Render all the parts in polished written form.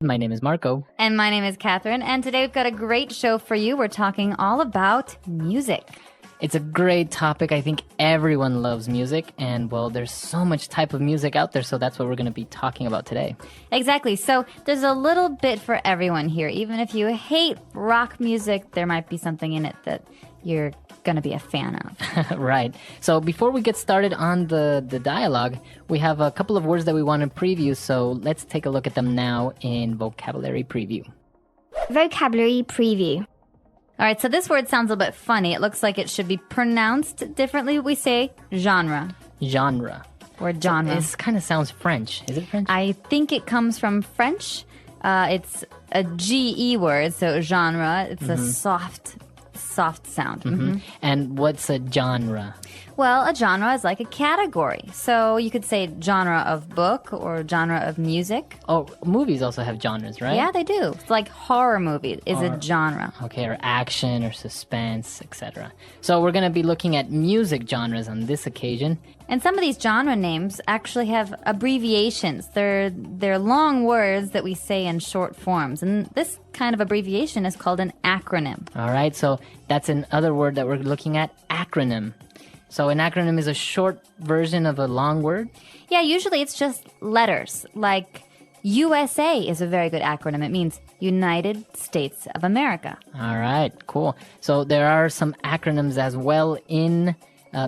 My name is Marco. And my name is Catherine. And today we've got a great show for you. We're talking all about music. It's a great topic. I think everyone loves music. And, well, there's so much type of music out there. So that's what we're going to be talking about today. Exactly. So there's a little bit for everyone here. Even if you hate rock music, there might be something in it that you're going to be a fan of. Right. So before we get started on the dialogue, we have a couple of words that we want to preview. So let's take a look at them now in vocabulary preview. Vocabulary preview. All right, so this word sounds a little bit funny. It looks like it should be pronounced differently. We say genre. Genre. Or genre. This kind of sounds French. Is it French? I think it comes from French. It's a G-E word, so genre. It's a soft sound. And what's a genre? Well, a genre is like a category. So you could say genre of book or genre of music. Oh, movies also have genres, right? Yeah, they do. It's like horror movie is a genre. Okay, or action or suspense, etc. So we're going to be looking at music genres on this occasion. And some of these genre names actually have abbreviations. They're long words that we say in short forms. And this kind of abbreviation is called an acronym. All right, so that's another word that we're looking at, acronym. So an acronym is a short version of a long word? Yeah, usually it's just letters. Like USA is a very good acronym. It means United States of America. All right, cool. So there are some acronyms as well in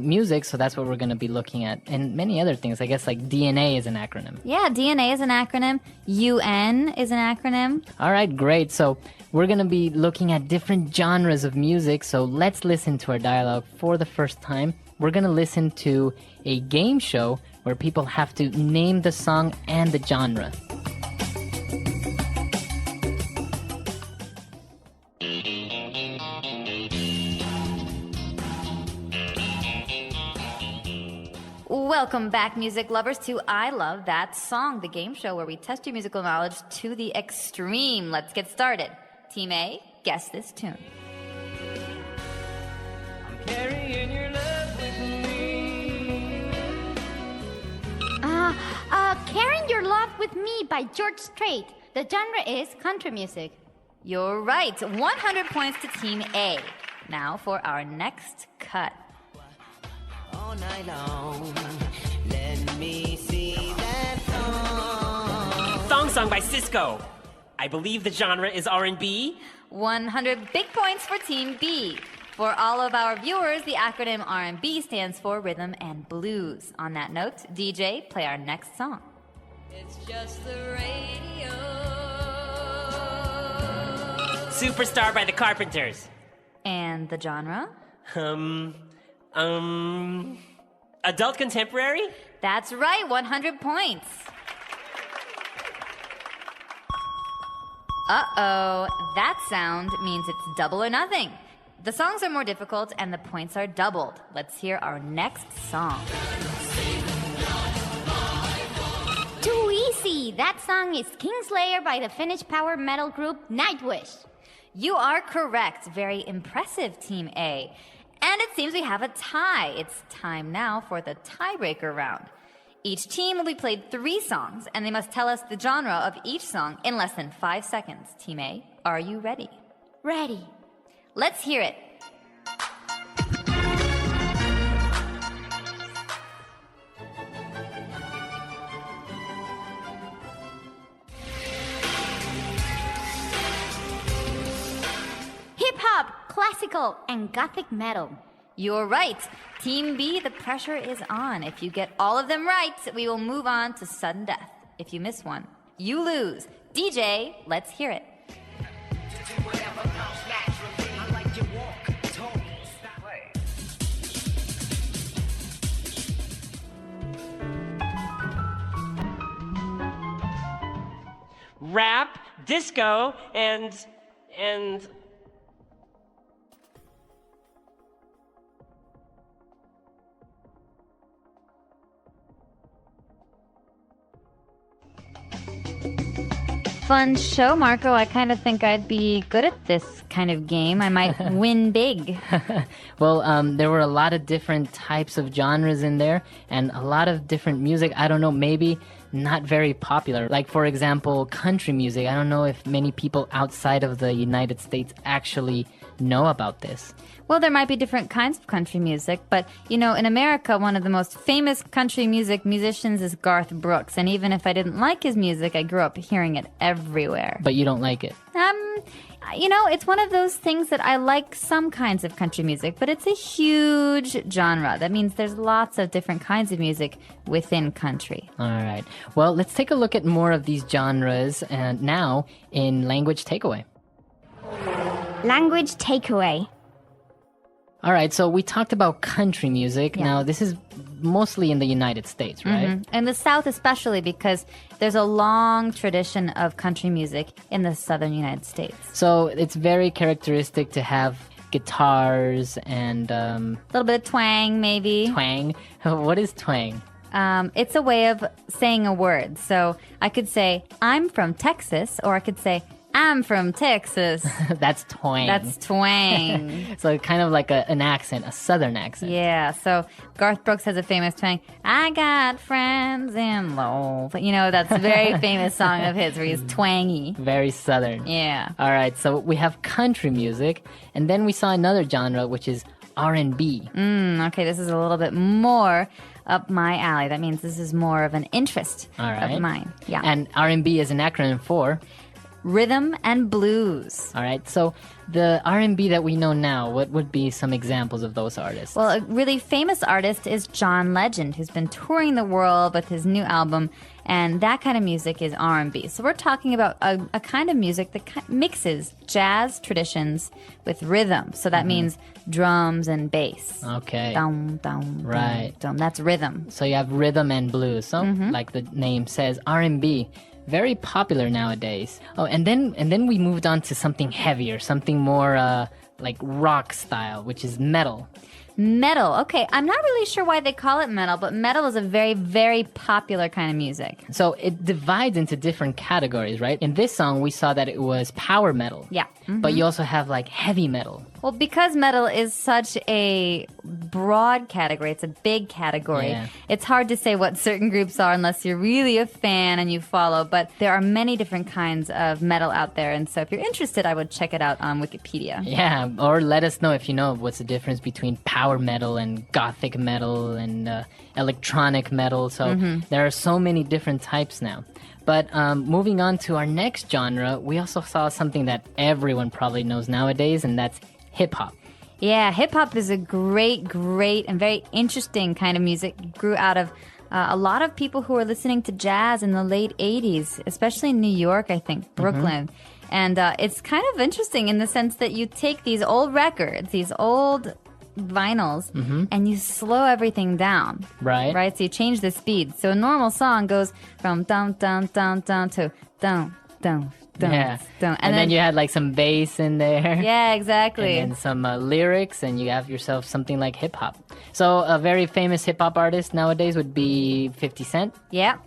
music, so that's what we're going to be looking at. And many other things, I guess, like DNA is an acronym. Yeah, DNA is an acronym. UN is an acronym. All right, great. So we're going to be looking at different genres of music, so let's listen to our dialogue for the first time. We're going to listen to a game show where people have to name the song and the genre. Welcome back, music lovers, to I Love That Song, the game show where we test your musical knowledge to the extreme. Let's get started. Team A, guess this tune. I'm carrying your love with me. Carrying Your Love with Me by George Strait. The genre is country music. You're right. 100 points to Team A. Now for our next cut. All night long, let me see that song. Song sung by Cisco. I believe the genre is R&B. 100 big points for Team B. For all of our viewers, the acronym R&B stands for Rhythm and Blues. On that note, DJ, play our next song. It's just the radio. Superstar by the Carpenters. And the genre? Adult contemporary? That's right, 100 points. Uh-oh, that sound means it's double or nothing. The songs are more difficult and the points are doubled. Let's hear our next song. Too easy. That song is Kingslayer by the Finnish power metal group Nightwish. You are correct. Very impressive, Team A. And it seems we have a tie. It's time now for the tiebreaker round. Each team will be played 3 songs, and they must tell us the genre of each song in less than 5 seconds. Team A, are you ready? Ready. Let's hear it. Hip-hop, classical, and gothic metal. You're right. Team B, the pressure is on. If you get all of them right, we will move on to sudden death. If you miss one, you lose. DJ, let's hear it. Rap, disco, and... Fun show, Marco. I kind of think I'd be good at this kind of game. I might win big. Well, there were a lot of different types of genres in there and a lot of different music. I don't know, maybe not very popular. Like, for example, country music. I don't know if many people outside of the United States actually know about this. Well, there might be different kinds of country music, but, you know, in America, one of the most famous country musicians is Garth Brooks. And even if I didn't like his music, I grew up hearing it everywhere. But you don't like it? You know, it's one of those things that I like some kinds of country music, but it's a huge genre. That means there's lots of different kinds of music within country. All right. Well, let's take a look at more of these genres and now in Language Takeaway. Language takeaway. All right, so we talked about country music. Yeah. Now, this is mostly in the United States, right? In the South especially, because there's a long tradition of country music in the southern United States. So it's very characteristic to have guitars and A little bit of twang, maybe. twang. What is twang? It's a way of saying a word. So I could say, I'm from Texas, or I could say, I'm from Texas. That's twang. That's twang. So kind of like an accent, a southern accent. Yeah, so Garth Brooks has a famous twang. I got friends in love. You know, that's a very famous song of his where he's twangy. Very southern. Yeah. All right, so we have country music, and then we saw another genre, which is R&B. Okay, this is a little bit more up my alley. That means this is more of an interest All right. of mine. Yeah. And R&B is an acronym for... Rhythm and blues. All right, so the R&B that we know now, what would be some examples of those artists? Well, a really famous artist is John Legend, who's been touring the world with his new album, and that kind of music is R&B. So we're talking about a kind of music that mixes jazz traditions with rhythm. So that means drums and bass. Okay. Dum, dum, Right. dum, dum. That's rhythm. So you have rhythm and blues. So, like the name says, R&B, very popular nowadays. Oh, and then we moved on to something heavier, something more like rock style, which is metal. Metal. Okay, I'm not really sure why they call it metal, but metal is a very, very popular kind of music. So it divides into different categories, right? In this song, we saw that it was power metal. Yeah. But you also have like heavy metal. Well, because metal is such a broad category, it's a big category, Yeah. it's hard to say what certain groups are unless you're really a fan and you follow. But there are many different kinds of metal out there. And so if you're interested, I would check it out on Wikipedia. Yeah, or let us know if you know what's the difference between power metal and gothic metal and electronic metal. So there are so many different types now. But moving on to our next genre, we also saw something that everyone probably knows nowadays, and that's hip-hop. Yeah, hip hop is a great, great, and very interesting kind of music. It grew out of a lot of people who were listening to jazz in the late 80s, especially in New York, I think, Brooklyn. And it's kind of interesting in the sense that you take these old records, these old vinyls, and you slow everything down. Right. Right? So you change the speed. So a normal song goes from dum, dum, dum, dum to dum, dum, dum, Yeah. dum. And then you had like some bass in there. Yeah, exactly. And then some lyrics, and you have yourself something like hip-hop. So a very famous hip-hop artist nowadays would be 50 Cent. Yeah.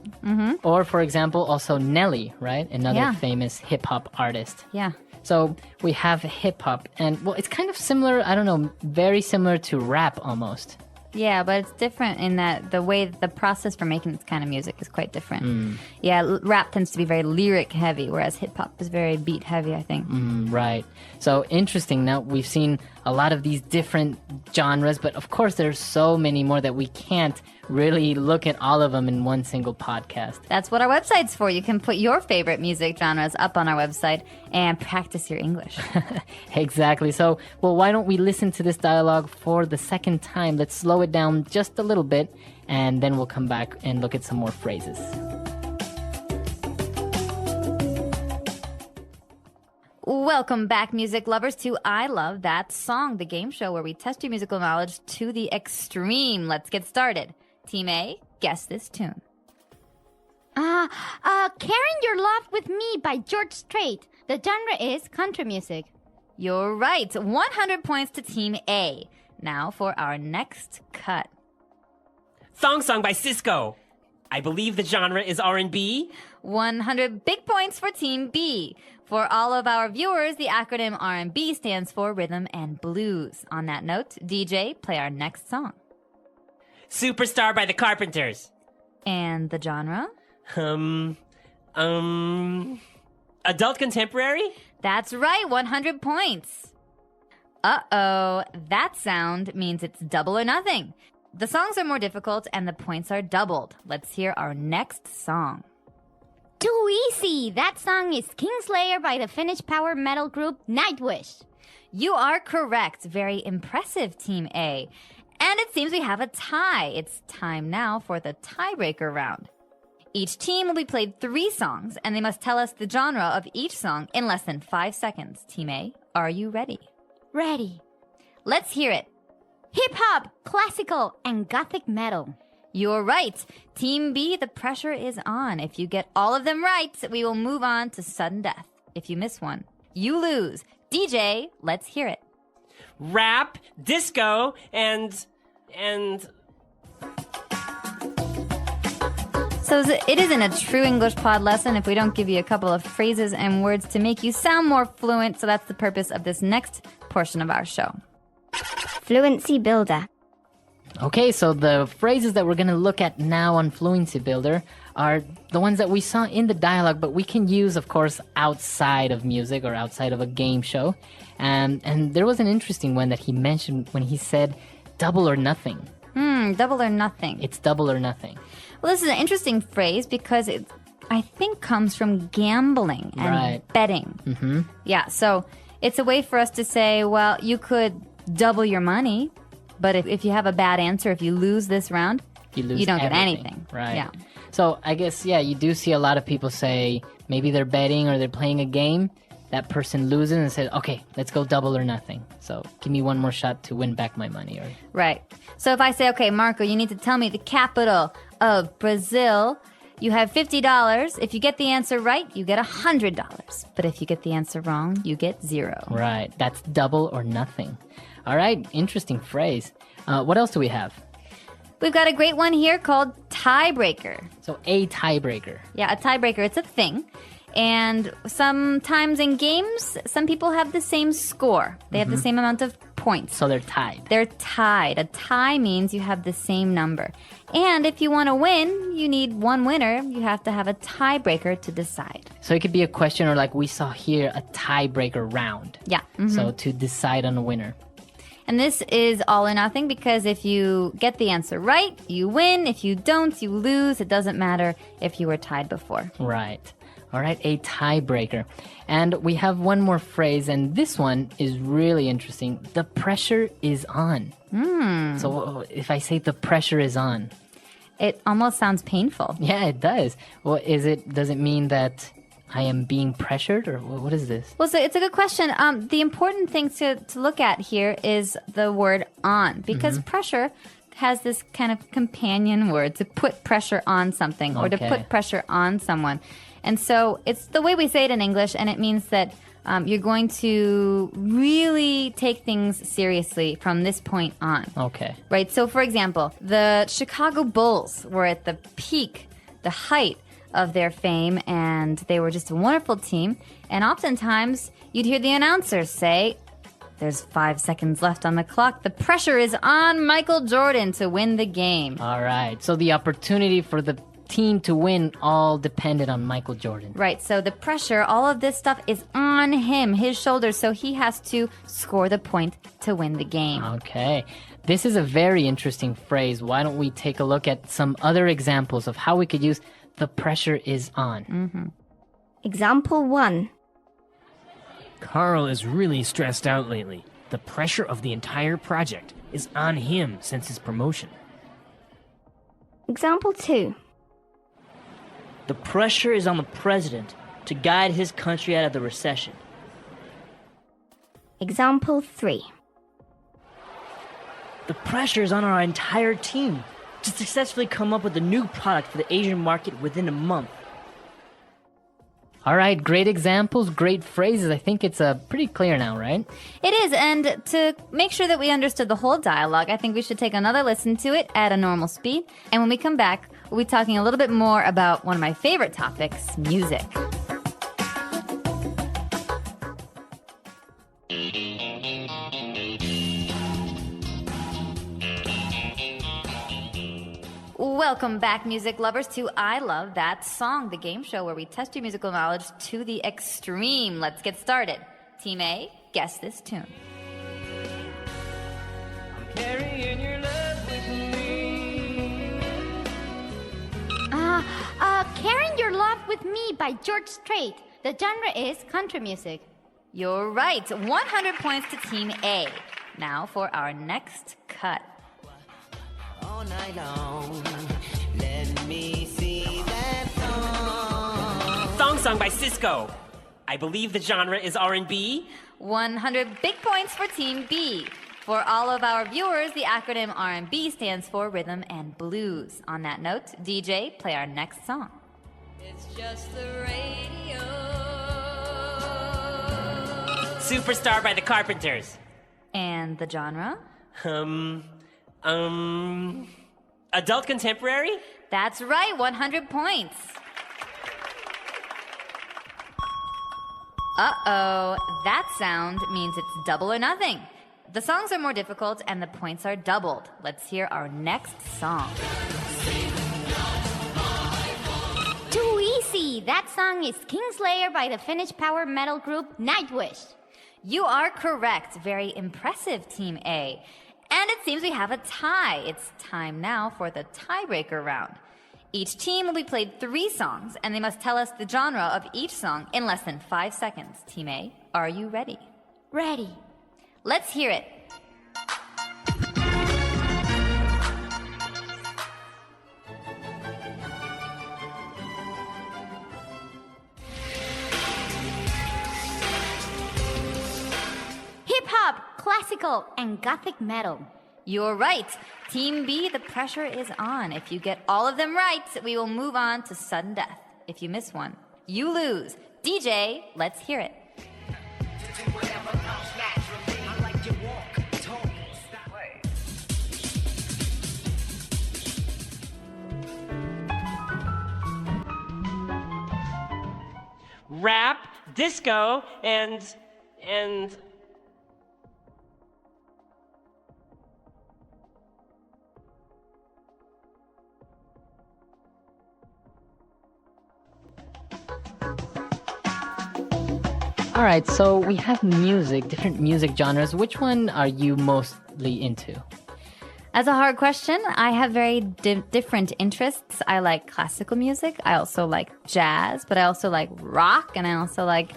Or, for example, also Nelly, right? Another Yeah. famous hip-hop artist. Yeah. So we have hip-hop, and, well, it's kind of similar, I don't know, very similar to rap almost. Yeah, but it's different in that the process for making this kind of music is quite different. Yeah, rap tends to be very lyric heavy, whereas hip hop is very beat heavy, I think. Right. So interesting. Now we've seen a lot of these different genres, but of course there's so many more that we can't really look at all of them in one single podcast. That's what our website's for. You can put your favorite music genres up on our website and practice your English. Exactly. So, well, why don't we listen to this dialogue for the second time? Let's slow it down just a little bit, and then we'll come back and look at some more phrases. Welcome back, music lovers, to I Love That Song, the game show where we test your musical knowledge to the extreme. Let's get started. Team A, guess this tune. Carrying Your Love With Me by George Strait. The genre is country music. You're right. 100 points to Team A. Now for our next cut. Thong Song by Cisco. I believe the genre is R&B. 100 big points for Team B. For all of our viewers, the acronym R&B stands for Rhythm and Blues. On that note, DJ, play our next song. Superstar by the Carpenters. And the genre? Adult contemporary? That's right, 100 points. Uh-oh, that sound means it's double or nothing. The songs are more difficult and the points are doubled. Let's hear our next song. Too easy. That song is Kingslayer by the Finnish power metal group Nightwish. You are correct. Very impressive, Team A. And it seems we have a tie. It's time now for the tiebreaker round. Each team will be played 3 songs, and they must tell us the genre of each song in less than 5 seconds. Team A, are you ready? Ready. Let's hear it. Hip-hop, classical, and gothic metal. You're right. Team B, the pressure is on. If you get all of them right, we will move on to sudden death. If you miss one, you lose. DJ, let's hear it. Rap, disco, and So it isn't a true English pod lesson if we don't give you a couple of phrases and words to make you sound more fluent. So that's the purpose of this next portion of our show. Fluency builder. Okay, so the phrases that we're going to look at now on Fluency Builder are the ones that we saw in the dialogue, but we can use, of course, outside of music or outside of a game show. And there was an interesting one that he mentioned when he said double or nothing. Double or nothing. It's double or nothing. Well, this is an interesting phrase because it, I think, comes from gambling and Right. betting. Mm-hmm. Yeah, so it's a way for us to say, well, you could double your money, but if you have a bad answer, if you lose this round, You lose you don't get everything. anything. Right. Yeah. So I guess, yeah, you do see a lot of people say maybe they're betting or they're playing a game. That person loses and says, okay, let's go double or nothing. So give me one more shot to win back my money. Or Right. So if I say, okay, Marco, you need to tell me the capital of Brazil, you have $50. If you get the answer right, you get $100. But if you get the answer wrong, you get 0. Right. That's double or nothing. All right. Interesting phrase. What else do we have? We've got a great one here called tiebreaker. So a tiebreaker. Yeah, a tiebreaker, it's a thing. And sometimes in games, some people have the same score. They have the same amount of points. So they're tied. They're tied. A tie means you have the same number. And if you want to win, you need one winner. You have to have a tiebreaker to decide. So it could be a question, or like we saw here, a tiebreaker round. Yeah. So to decide on a winner. And this is all or nothing because if you get the answer right, you win. If you don't, you lose. It doesn't matter if you were tied before. Right. All right, a tiebreaker. And we have one more phrase, and this one is really interesting. The pressure is on. So if I say the pressure is on, It almost sounds painful. yeah, it does. Well, does it mean that I am being pressured, or what is this? Well, so it's a good question. The important thing to look at here is the word on, because pressure has this kind of companion word to put pressure on something or to Okay. put pressure on someone. And so it's the way we say it in English, and it means that you're going to really take things seriously from this point on. Okay. Right? So, for example, the Chicago Bulls were at the peak, the height of their fame, and they were just a wonderful team. And oftentimes, you'd hear the announcers say, there's 5 seconds left on the clock. The pressure is on Michael Jordan to win the game. All right. So the opportunity for the team to win all depended on Michael Jordan. Right, so the pressure, all of this stuff is on him, his shoulders, so he has to score the point to win the game. Okay. This is a very interesting phrase. Why don't we take a look at some other examples of how we could use the pressure is on? Example 1. Carl is really stressed out lately. The pressure of the entire project is on him since his promotion. Example 2. The pressure is on the president to guide his country out of the recession. Example 3. The pressure is on our entire team to successfully come up with a new product for the Asian market within a month. All right, great examples, great phrases. I think it's pretty clear now, right? It is, and to make sure that we understood the whole dialogue, I think we should take another listen to it at a normal speed. And when we come back, we'll be talking a little bit more about one of my favorite topics, music. Welcome back, music lovers, to I Love That Song, the game show where we test your musical knowledge to the extreme. Let's get started. Team A, guess this tune. Carrying your love with me. Carrying Your Love With Me by George Strait. The genre is country music. You're right. 100 points to Team A. Now for our next cut. All night long. Let me see that song. Song by Cisco. I believe the genre is R&B. 100 big points for Team B. For all of our viewers, the acronym R&B stands for Rhythm and Blues. On that note, DJ, play our next song. It's just the radio. Superstar by the Carpenters. And the genre? Adult contemporary? That's right, 100 points. Uh-oh, that sound means it's double or nothing. The songs are more difficult and the points are doubled. Let's hear our next song. Too easy. That song is Kingslayer by the Finnish power metal group Nightwish. You are correct. Very impressive, Team A. And it seems we have a tie. It's time now for the tiebreaker round. Each team will be played 3 songs, and they must tell us the genre of each song in less than 5 seconds. Team A, are you ready? Ready. Let's hear it. Hip-hop, classical, and gothic metal. You're right. Team B, the pressure is on. If you get all of them right, we will move on to sudden death. If you miss one, you lose. DJ, let's hear it. Rap, disco, and... All right, so we have music, different music genres. Which one are you mostly into? As a hard question, I have very different interests. I like classical music. I also like jazz, but I also like rock, and I also like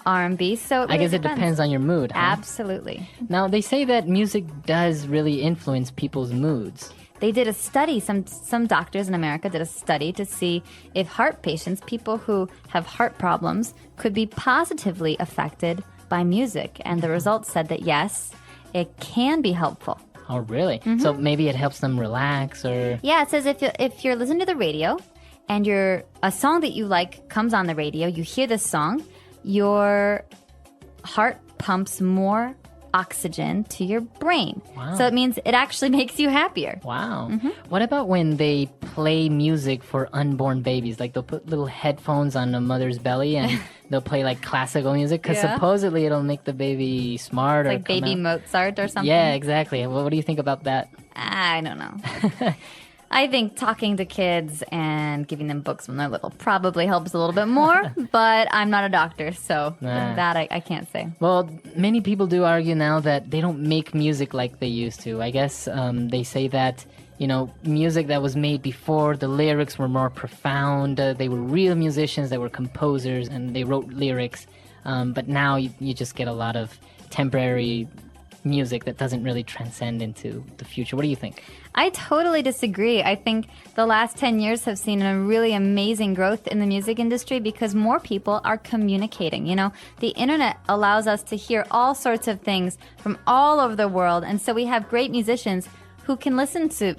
R&B. So it I guess really it depends on your mood, huh? Absolutely. Now, they say that music does really influence people's moods. They did a study, some doctors in America did a study to see if heart patients, people who have heart problems, could be positively affected by music. And the results said that yes, it can be helpful. Oh, really? So maybe it helps them relax or... Yeah, it says if you're listening to the radio and a song that you like comes on the radio, you hear this song, your heart pumps more oxygen to your brain. Wow. So it means it actually makes you happier. Wow. What about when they play music for unborn babies? Like they'll put little headphones on the mother's belly and they'll play like classical music because Yeah. supposedly it'll make the baby smart or Like come baby out. Mozart or something. Yeah, exactly. What do you think about that? I don't know. I think talking to kids and giving them books when they're little probably helps a little bit more, but I'm not a doctor, so Nah. that I can't say. Well, many people do argue now that they don't make music like they used to. I guess they say that, music that was made before, the lyrics were more profound. They were real musicians that were composers and they wrote lyrics. But now you just get a lot of temporary music that doesn't really transcend into the future. What do you think? I totally disagree. I think the last 10 years have seen a really amazing growth in the music industry because more people are communicating. The internet allows us to hear all sorts of things from all over the world. And so we have great musicians who can listen to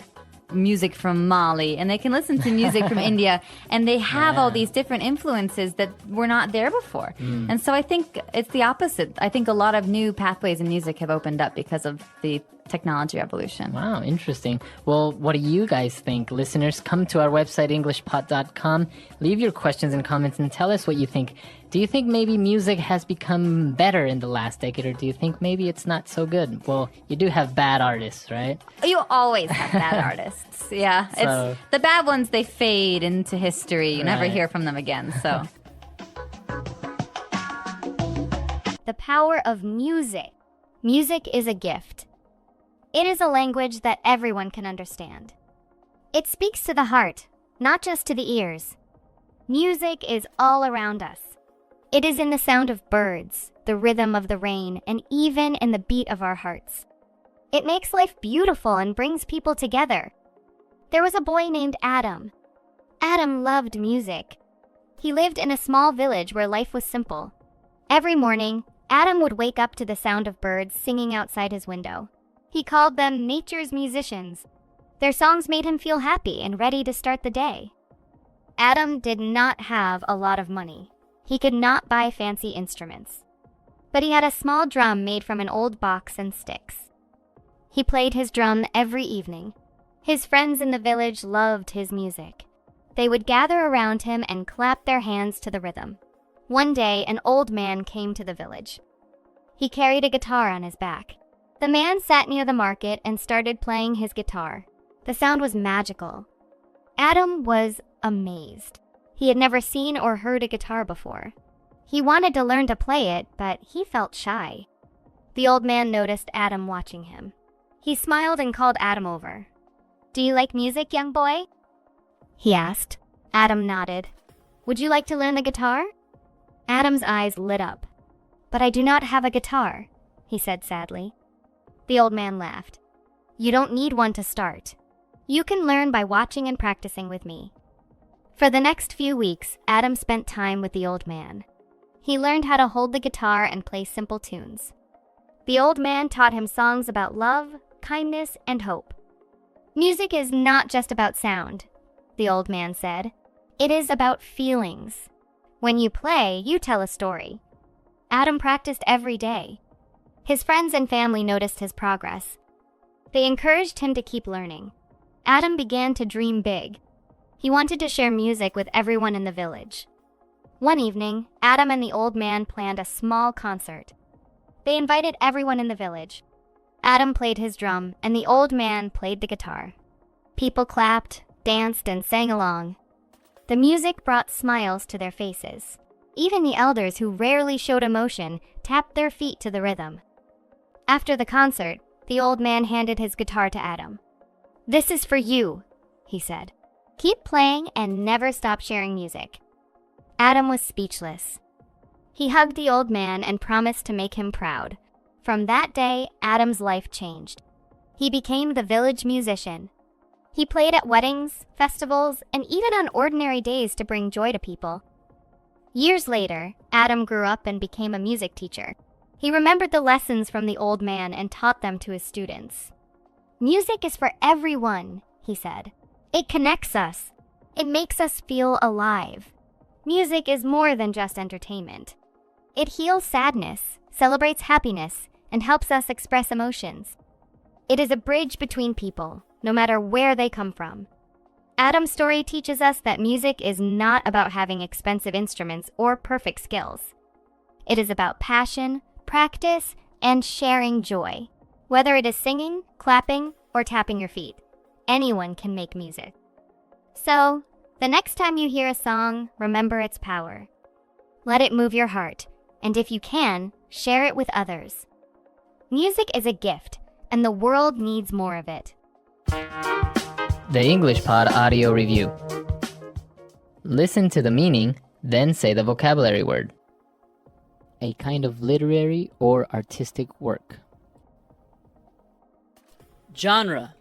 music from Mali and they can listen to music from India, and they have all these different influences that were not there before. And so I think it's the opposite. I think a lot of new pathways in music have opened up because of the technology revolution. Wow, interesting. Well, what do you guys think? Listeners, come to our website, englishpod.com. Leave your questions and comments and tell us what you think. Do you think maybe music has become better in the last decade, or do you think maybe it's not so good? Well, you do have bad artists, right? You always have bad artists. Yeah. So- It's the bad ones, they fade into history. You never Right. hear from them again. So The power of music. Music is a gift. It is a language that everyone can understand. It speaks to the heart, not just to the ears. Music is all around us. It is in the sound of birds, the rhythm of the rain, and even in the beat of our hearts. It makes life beautiful and brings people together. There was a boy named Adam. Adam loved music. He lived in a small village where life was simple. Every morning, Adam would wake up to the sound of birds singing outside his window. He called them nature's musicians. Their songs made him feel happy and ready to start the day. Adam did not have a lot of money. He could not buy fancy instruments. But he had a small drum made from an old box and sticks. He played his drum every evening. His friends in the village loved his music. They would gather around him and clap their hands to the rhythm. One day, an old man came to the village. He carried a guitar on his back. The man sat near the market and started playing his guitar. The sound was magical. Adam was amazed. He had never seen or heard a guitar before. He wanted to learn to play it, but he felt shy. The old man noticed Adam watching him. He smiled and called Adam over. "Do you like music, young boy?" he asked. Adam nodded. "Would you like to learn the guitar?" Adam's eyes lit up. "But I do not have a guitar," he said sadly. The old man laughed. "You don't need one to start. You can learn by watching and practicing with me." For the next few weeks, Adam spent time with the old man. He learned how to hold the guitar and play simple tunes. The old man taught him songs about love, kindness, and hope. "Music is not just about sound," the old man said. "It is about feelings. When you play, you tell a story." Adam practiced every day. His friends and family noticed his progress. They encouraged him to keep learning. Adam began to dream big. He wanted to share music with everyone in the village. One evening, Adam and the old man planned a small concert. They invited everyone in the village. Adam played his drum, and the old man played the guitar. People clapped, danced, and sang along. The music brought smiles to their faces. Even the elders, who rarely showed emotion, tapped their feet to the rhythm. After the concert, the old man handed his guitar to Adam. "This is for you," he said. "Keep playing and never stop sharing music." Adam was speechless. He hugged the old man and promised to make him proud. From that day, Adam's life changed. He became the village musician. He played at weddings, festivals, and even on ordinary days to bring joy to people. Years later, Adam grew up and became a music teacher. He remembered the lessons from the old man and taught them to his students. "Music is for everyone," he said. "It connects us. It makes us feel alive. Music is more than just entertainment. It heals sadness, celebrates happiness, and helps us express emotions. It is a bridge between people, no matter where they come from." Adam's story teaches us that music is not about having expensive instruments or perfect skills. It is about passion, practice, and sharing joy. Whether it is singing, clapping, or tapping your feet, anyone can make music. So, the next time you hear a song, remember its power. Let it move your heart, and if you can, share it with others. Music is a gift, and the world needs more of it. The English Pod Audio Review. Listen to the meaning, then say the vocabulary word. A kind of literary or artistic work. Genre.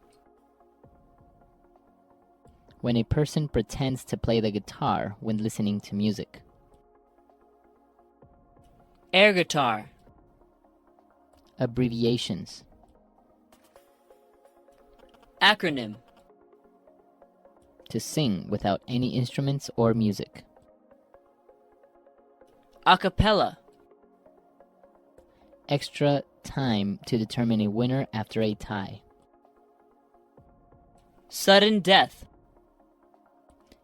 When a person pretends to play the guitar when listening to music. Air guitar. Abbreviations. Acronym. To sing without any instruments or music. A cappella. Extra time to determine a winner after a tie. Sudden death.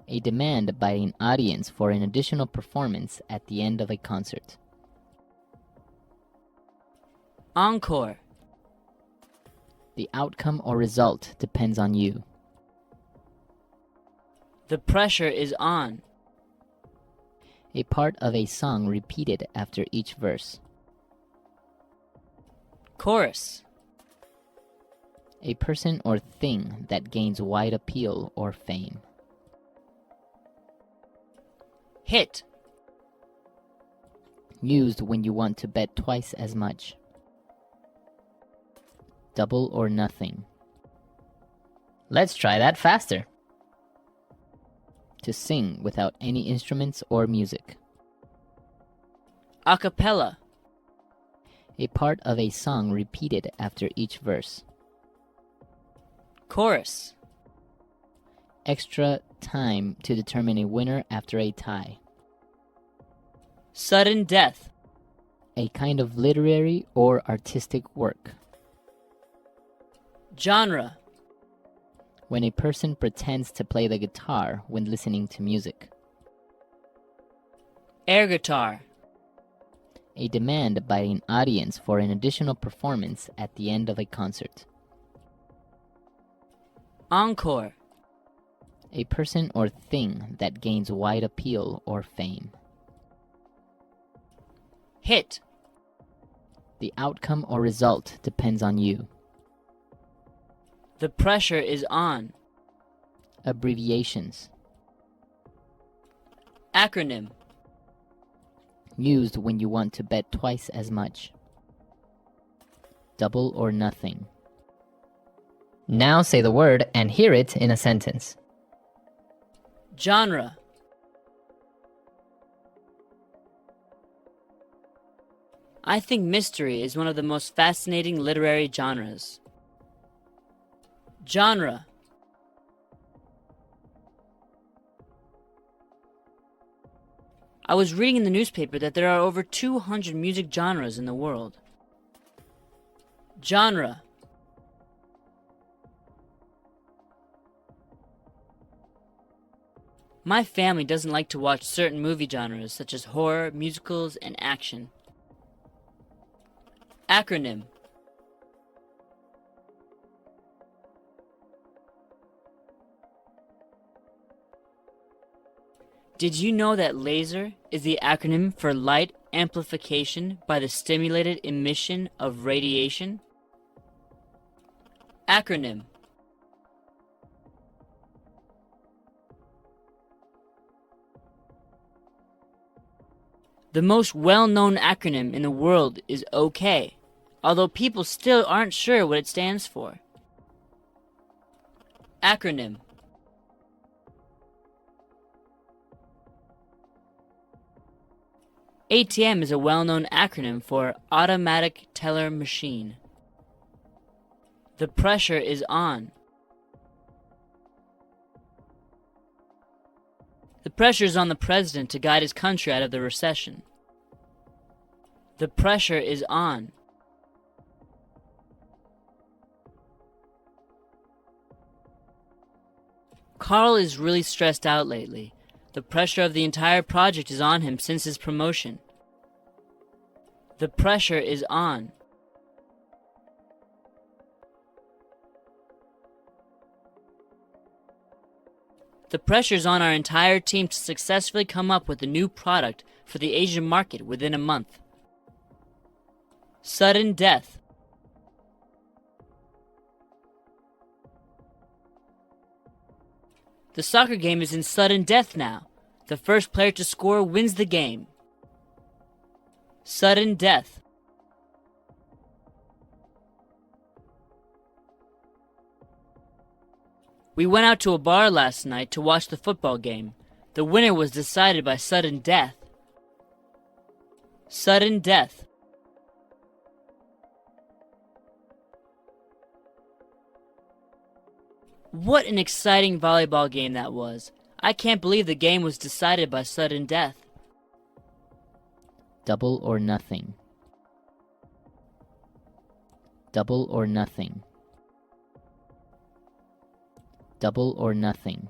A demand by an audience for an additional performance at the end of a concert. Encore. The outcome or result depends on you. The pressure is on. A part of a song repeated after each verse. Chorus. A person or thing that gains wide appeal or fame. Hit. Used when you want to bet twice as much. Double or nothing. Let's try that faster. To sing without any instruments or music. A cappella. A part of a song repeated after each verse. Chorus. Extra time to determine a winner after a tie. Sudden death. A kind of literary or artistic work. Genre. When a person pretends to play the guitar when listening to music. Air guitar. A demand by an audience for an additional performance at the end of a concert. Encore. A person or thing that gains wide appeal or fame. Hit. The outcome or result depends on you. The pressure is on. Abbreviations. Acronym. Used when you want to bet twice as much. Double or nothing. Now say the word and hear it in a sentence. Genre. I think mystery is one of the most fascinating literary genres. Genre. I was reading in the newspaper that there are over 200 music genres in the world. Genre. My family doesn't like to watch certain movie genres such as horror, musicals, and action. Acronym. Did you know that LASER is the acronym for light amplification by the stimulated emission of radiation? Acronym. The most well-known acronym in the world is OK, although people still aren't sure what it stands for. Acronym. ATM is a well-known acronym for Automatic Teller Machine. The pressure is on. The pressure is on the president to guide his country out of the recession. The pressure is on. Carl is really stressed out lately. The pressure of the entire project is on him since his promotion. The pressure is on. The pressure is on our entire team to successfully come up with a new product for the Asian market within a month. Sudden death. The soccer game is in sudden death now. The first player to score wins the game. Sudden death. We went out to a bar last night to watch the football game. The winner was decided by sudden death. Sudden death. What an exciting volleyball game that was. I can't believe the game was decided by sudden death. Double or nothing. Double or nothing. Double or nothing.